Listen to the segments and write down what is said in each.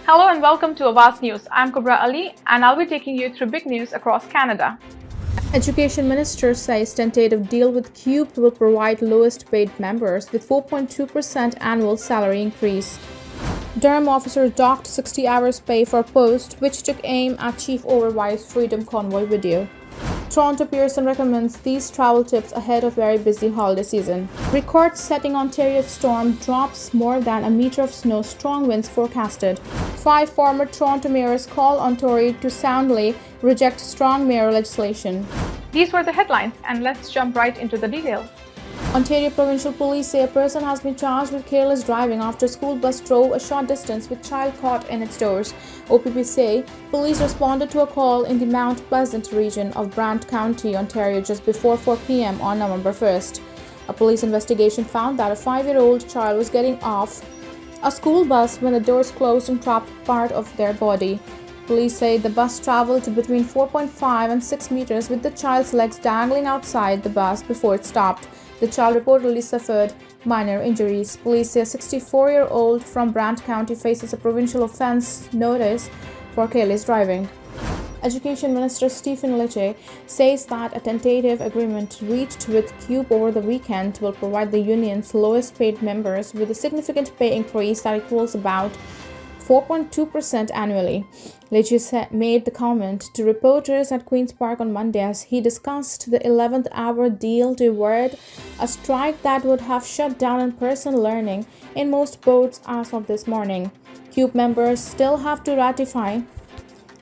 Hello and welcome to Awaz News. I'm Kubra Ali and I'll be taking you through big news across Canada. Education Minister says tentative deal with CUBE will provide lowest paid members with 4.2% annual salary increase. Durham officer docked 60 hours pay for post which took aim at Chief over Vice Freedom Convoy video. Toronto Pearson recommends these travel tips ahead of very busy holiday season. Record-setting Ontario storm drops more than a meter of snow, strong winds forecasted. 5 former Toronto mayors call Ontario to soundly reject strong mayor legislation. These were the headlines and let's jump right into the details. Ontario Provincial Police say a person has been charged with careless driving after a school bus drove a short distance with child caught in its doors. OPP say police responded to a call in the Mount Pleasant region of Brant County, Ontario just before 4 p.m. on November 1st. A police investigation found that a 5-year-old child was getting off a school bus when the doors closed and trapped part of their body. Police say the bus traveled between 4.5 and 6 meters with the child's legs dangling outside the bus before it stopped. The child reportedly suffered minor injuries. Police say a 64-year-old from Brant County faces a provincial offense notice for careless driving. Education Minister Stephen Lecce says that a tentative agreement reached with CUBE over the weekend will provide the union's lowest paid members with a significant pay increase that equals about 4.2% annually. Lecce made the comment to reporters at Queen's Park on Monday as he discussed the 11th hour deal to avoid a strike that would have shut down in-person learning in most boards as of this morning. CUBE members still have to ratify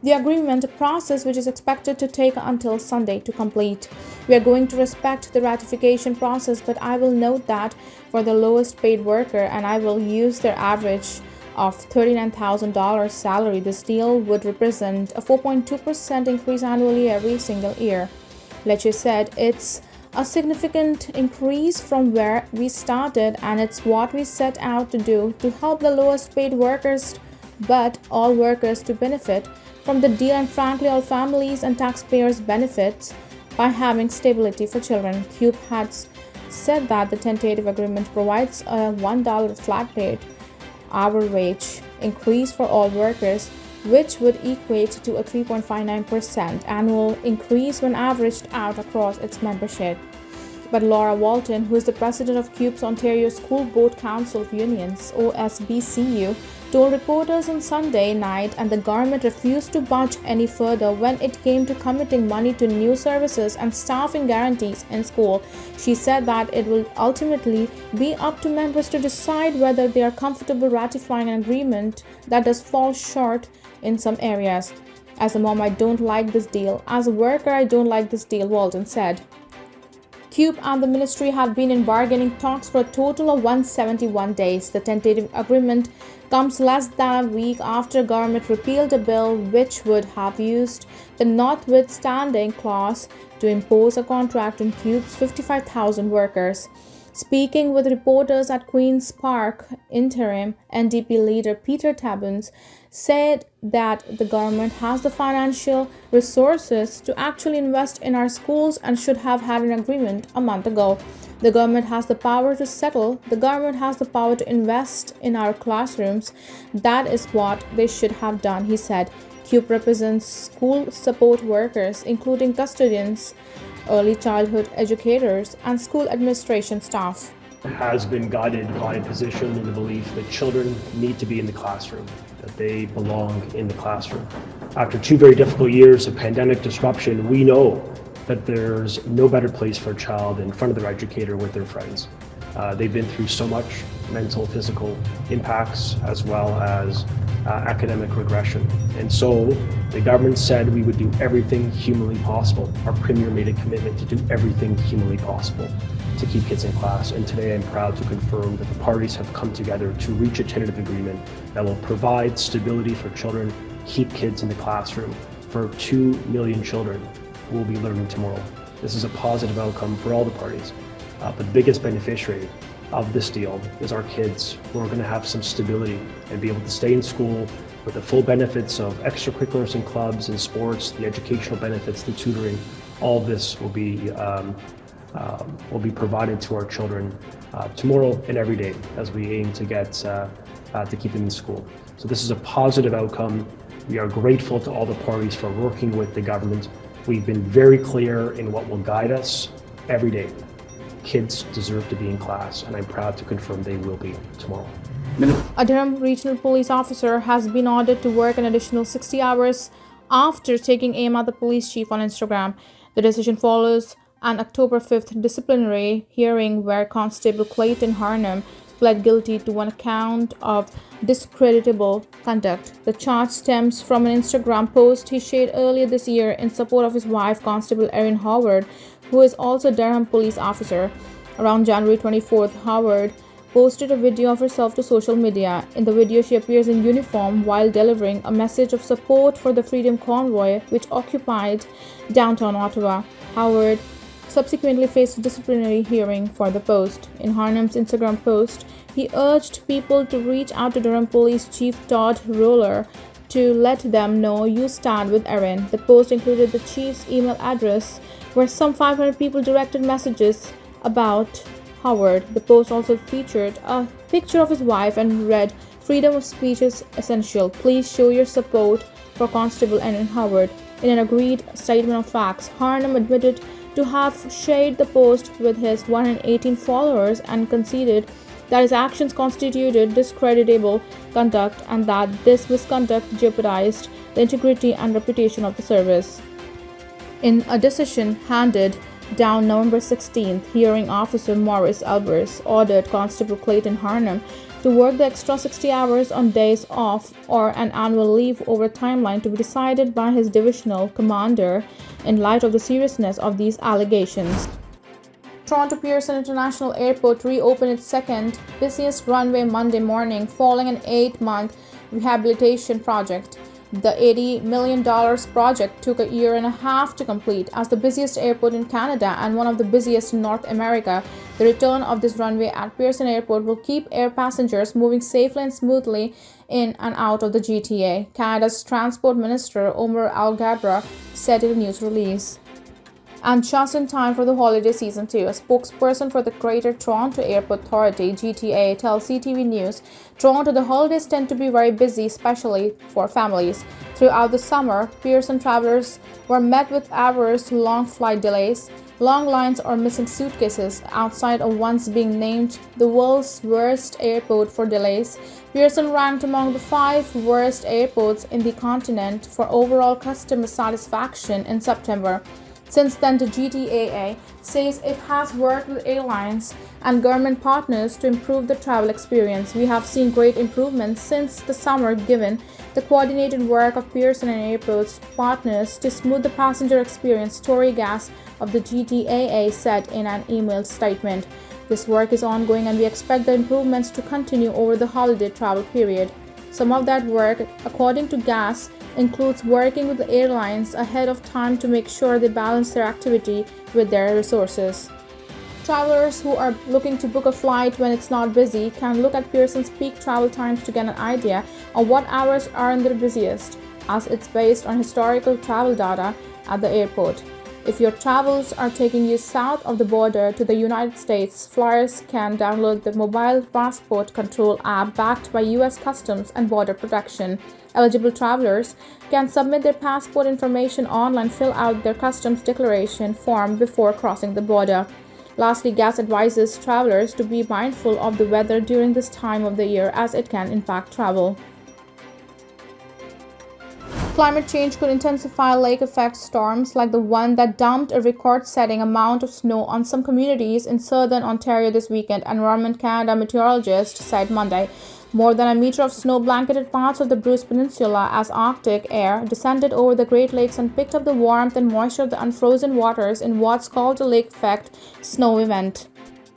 the agreement, a process which is expected to take until Sunday to complete. We are going to respect the ratification process, but I will note that for the lowest paid worker, and I will use their average of $39,000 salary, this deal would represent a 4.2% increase annually every single year. Lecce said it's a significant increase from where we started and it's what we set out to do to help the lowest paid workers but all workers to benefit from the deal, and frankly all families and taxpayers benefit by having stability for children. CUBE has said that the tentative agreement provides a $1 flat rate hour wage increase for all workers, which would equate to a 3.59% annual increase when averaged out across its membership. But Laura Walton, who is the president of CUBE's Ontario School Board Council of Unions, OSBCU, told reporters on Sunday night and the government refused to budge any further when it came to committing money to new services and staffing guarantees in school. She said that it will ultimately be up to members to decide whether they are comfortable ratifying an agreement that does fall short in some areas. As a mom, I don't like this deal. As a worker, I don't like this deal, Walton said. CUBE and the ministry have been in bargaining talks for a total of 171 days. The tentative agreement comes less than a week after government repealed a bill which would have used the notwithstanding clause to impose a contract on CUBE's 55,000 workers. Speaking with reporters at Queen's Park, interim NDP leader Peter Tabuns said that the government has the financial resources to actually invest in our schools and should have had an agreement a month ago. The government has the power to settle. The government has the power to invest in our classrooms. That is what they should have done, he said. CUBE represents school support workers, including custodians, early childhood educators, and school administration staff. Has been guided by a position in the belief that children need to be in the classroom, that they belong in the classroom. After 2 very difficult years of pandemic disruption, we know that there's no better place for a child in front of their educator with their friends. They've been through so much mental, physical impacts, as well as academic regression. And so the government said we would do everything humanly possible. Our premier made a commitment to do everything humanly possible to keep kids in class. And today I'm proud to confirm that the parties have come together to reach a tentative agreement that will provide stability for children, keep kids in the classroom for 2 million children who will be learning tomorrow. This is a positive outcome for all the parties. But the biggest beneficiary of this deal is our kids, who are going to have some stability and be able to stay in school with the full benefits of extracurriculars and clubs and sports, the educational benefits, the tutoring. All of this will be provided to our children tomorrow and every day as we aim to get to keep them in school. So this is a positive outcome. We are grateful to all the parties for working with the government. We've been very clear in what will guide us every day. Kids deserve to be in class, and I'm proud to confirm they will be tomorrow. A Durham regional police officer has been ordered to work an additional 60 hours after taking aim at the police chief on Instagram. The decision follows an October 5th disciplinary hearing where Constable Clayton Harnum pled guilty to one count of discreditable conduct. The charge stems from an Instagram post he shared earlier this year in support of his wife, Constable Erin Howard, who is also a Durham police officer. Around January 24th, Howard posted a video of herself to social media. In the video, she appears in uniform while delivering a message of support for the Freedom Convoy, which occupied downtown Ottawa. Howard subsequently faced a disciplinary hearing for the post. In Harnum's Instagram post, he urged people to reach out to Durham Police Chief Todd Roller to let them know you stand with Erin. The post included the chief's email address, where some 500 people directed messages about Howard. The post also featured a picture of his wife and read, "Freedom of speech is essential. Please show your support for Constable Erin Howard." In an agreed statement of facts, Harnum admitted to have shared the post with his 118 followers and conceded that his actions constituted discreditable conduct and that this misconduct jeopardized the integrity and reputation of the service. In a decision handed down November 16th, hearing officer Maurice Albers ordered Constable Clayton Harnum to work the extra 60 hours on days off or an annual leave over a timeline to be decided by his divisional commander in light of the seriousness of these allegations. Toronto Pearson International Airport reopened its second busiest runway Monday morning following an 8-month rehabilitation project. The $80 million project took a year and a half to complete. As the busiest airport in Canada and one of the busiest in North America, the return of this runway at Pearson Airport will keep air passengers moving safely and smoothly in and out of the GTA, Canada's Transport Minister Omar Al-Gabra said in a news release. And just in time for the holiday season too, a spokesperson for the Greater Toronto Airport Authority, GTA, tells CTV News, Toronto, the holidays tend to be very busy, especially for families. Throughout the summer, Pearson travelers were met with hours-long flight delays, long lines or missing suitcases outside of once being named the world's worst airport for delays. Pearson ranked among the 5 worst airports in the continent for overall customer satisfaction in September. Since then, the GTAA says it has worked with airlines and government partners to improve the travel experience. We have seen great improvements since the summer given the coordinated work of Pearson and airports partners to smooth the passenger experience, Tory Gass of the GTAA said in an emailed statement. This work is ongoing and we expect the improvements to continue over the holiday travel period. Some of that work, according to Gass, includes working with the airlines ahead of time to make sure they balance their activity with their resources. Travelers who are looking to book a flight when it's not busy can look at Pearson's peak travel times to get an idea of what hours are in their busiest, as it's based on historical travel data at the airport. If your travels are taking you south of the border to the United States, flyers can download the mobile passport control app backed by U.S. Customs and Border Protection. Eligible travelers can submit their passport information online, fill out their customs declaration form before crossing the border. Lastly, Gass advises travelers to be mindful of the weather during this time of the year as it can impact travel. Climate change could intensify lake effect storms like the one that dumped a record-setting amount of snow on some communities in southern Ontario this weekend, Environment Canada meteorologists said Monday. More than a meter of snow blanketed parts of the Bruce Peninsula as Arctic air descended over the Great Lakes and picked up the warmth and moisture of the unfrozen waters in what's called a lake effect snow event.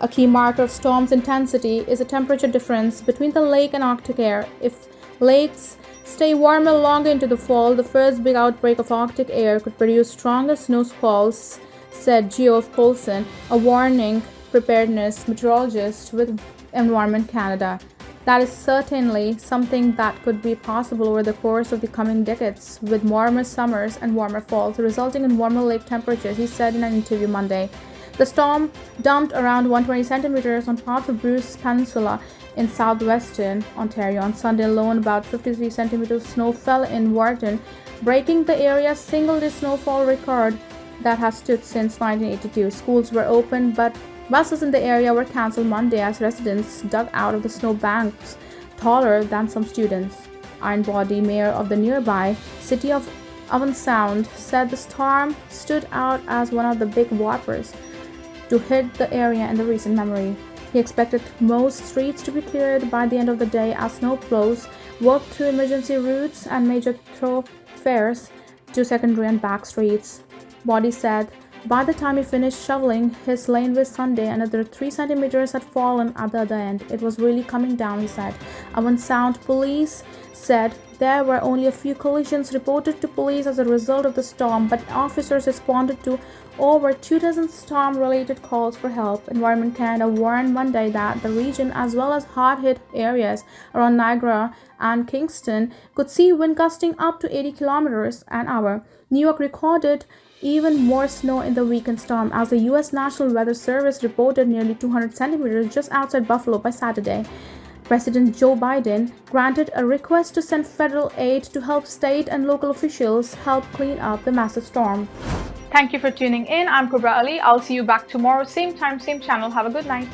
A key marker of storm's intensity is a temperature difference between the lake and Arctic air. If lakes stay warmer longer into the fall, the first big outbreak of Arctic air could produce stronger snow squalls, said Geoff Coulson, a warning preparedness meteorologist with Environment Canada. That is certainly something that could be possible over the course of the coming decades, with warmer summers and warmer falls, resulting in warmer lake temperatures, he said in an interview Monday. The storm dumped around 120 centimeters on parts of Bruce Peninsula in southwestern Ontario. On Sunday alone, about 53 centimeters of snow fell in Wharton, breaking the area's single-day snowfall record that has stood since 1982. Schools were open, but buses in the area were cancelled Monday as residents dug out of the snow banks taller than some students. Iron Body, mayor of the nearby city of Awaz Sound, said the storm stood out as one of the big whoppers to hit the area in the recent memory. He expected most streets to be cleared by the end of the day as snow plows worked through emergency routes and major thoroughfares to secondary and back streets. Body said by the time he finished shoveling his laneway Sunday, another 3 centimeters had fallen at the other end. It was really coming down, he said. Awaz Sound police said there were only a few collisions reported to police as a result of the storm, but officers responded to over 24 storm-related calls for help. Environment Canada warned Monday that the region, as well as hard-hit areas around Niagara and Kingston, could see wind gusting up to 80 kilometers an hour. New York recorded even more snow in the weekend storm, as the U.S. National Weather Service reported nearly 200 centimeters just outside Buffalo by Saturday. President Joe Biden granted a request to send federal aid to help state and local officials help clean up the massive storm. Thank you for tuning in. I'm Kubra Ali. I'll see you back tomorrow, same time, same channel. Have a good night.